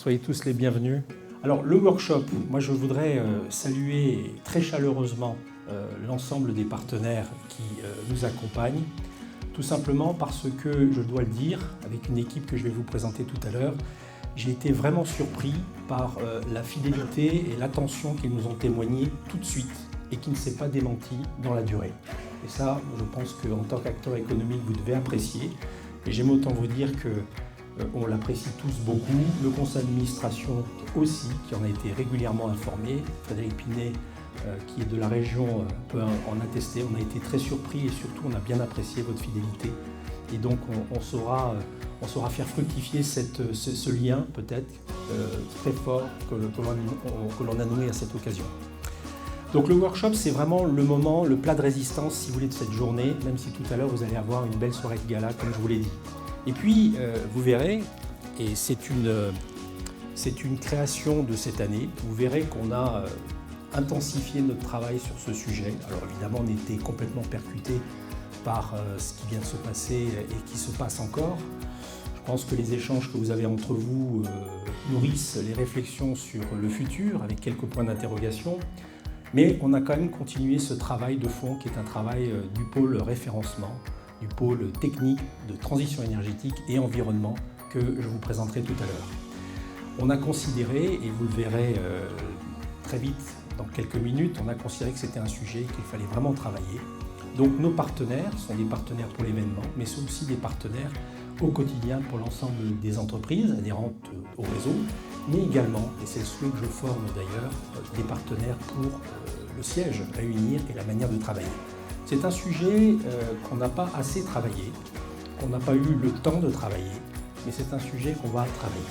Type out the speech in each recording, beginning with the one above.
Soyez tous les bienvenus. Alors le workshop, moi je voudrais saluer très chaleureusement l'ensemble des partenaires qui nous accompagnent, tout simplement parce que, je dois le dire, avec une équipe que je vais vous présenter tout à l'heure, j'ai été vraiment surpris par la fidélité et l'attention qu'ils nous ont témoigné tout de suite et qui ne s'est pas démenti dans la durée. Et ça, je pense qu'en tant qu'acteur économique, vous devez apprécier. Et j'aime autant vous dire que on l'apprécie tous beaucoup. Le conseil d'administration aussi, qui en a été régulièrement informé. Frédéric Pinet, qui est de la région, peut en attester. On a été très surpris et surtout on a bien apprécié votre fidélité. Et donc on saura faire fructifier ce lien peut-être très fort que l'on a noué à cette occasion. Donc le workshop, c'est vraiment le moment, le plat de résistance, si vous voulez, de cette journée, même si tout à l'heure vous allez avoir une belle soirée de gala, comme je vous l'ai dit. Et puis, vous verrez, et c'est une création de cette année, vous verrez qu'on a intensifié notre travail sur ce sujet. Alors évidemment, on était complètement percuté par ce qui vient de se passer et qui se passe encore. Je pense que les échanges que vous avez entre vous nourrissent les réflexions sur le futur, avec quelques points d'interrogation. Mais on a quand même continué ce travail de fond qui est un travail du pôle référencement, du pôle technique de transition énergétique et environnement que je vous présenterai tout à l'heure. On a considéré, et vous le verrez très vite dans quelques minutes, on a considéré que c'était un sujet qu'il fallait vraiment travailler. Donc nos partenaires sont des partenaires pour l'événement, mais sont aussi des partenaires au quotidien pour l'ensemble des entreprises adhérentes au réseau, mais également, et c'est le souhait que je forme d'ailleurs, des partenaires pour le siège à unir et la manière de travailler. C'est un sujet qu'on n'a pas assez travaillé, qu'on n'a pas eu le temps de travailler, mais c'est un sujet qu'on va travailler.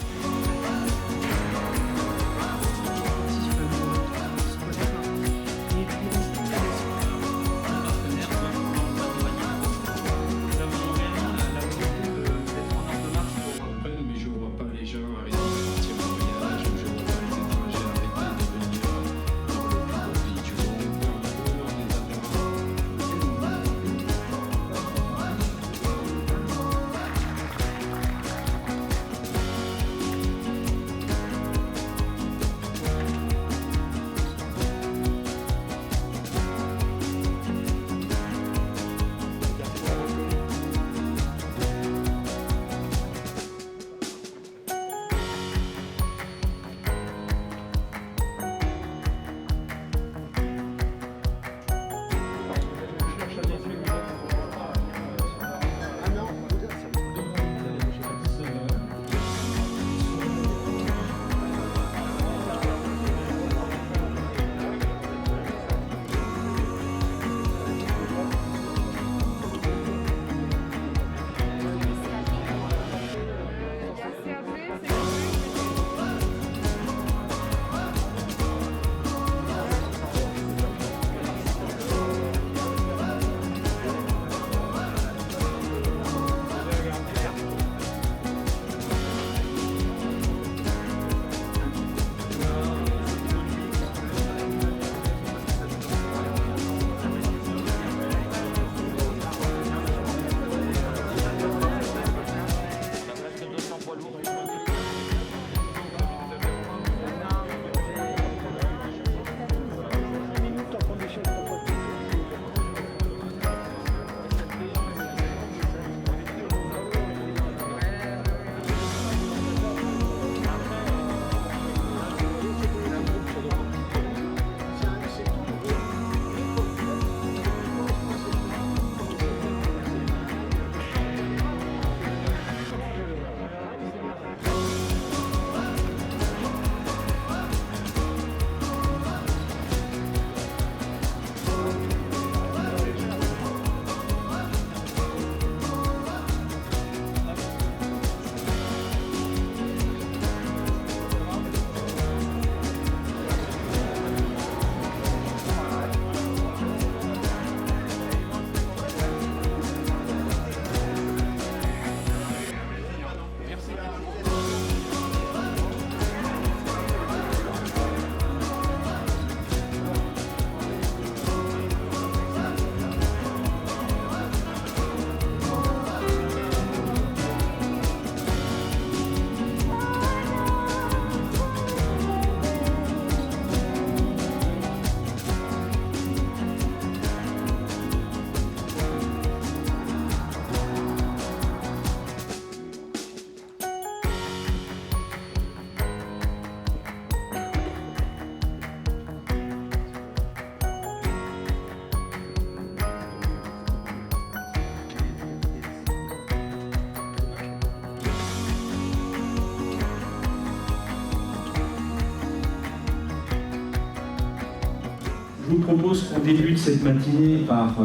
propose qu'on débute cette matinée par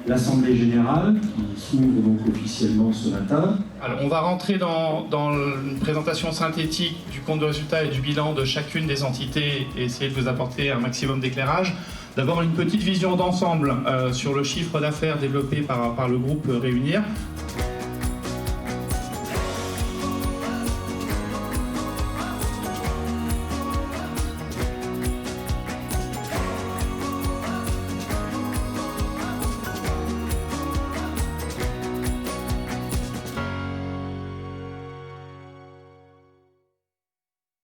l'Assemblée Générale, qui s'ouvre donc officiellement ce matin. Alors, on va rentrer dans une présentation synthétique du compte de résultat et du bilan de chacune des entités et essayer de vous apporter un maximum d'éclairage. D'abord, une petite vision d'ensemble sur le chiffre d'affaires développé par le groupe Réunir.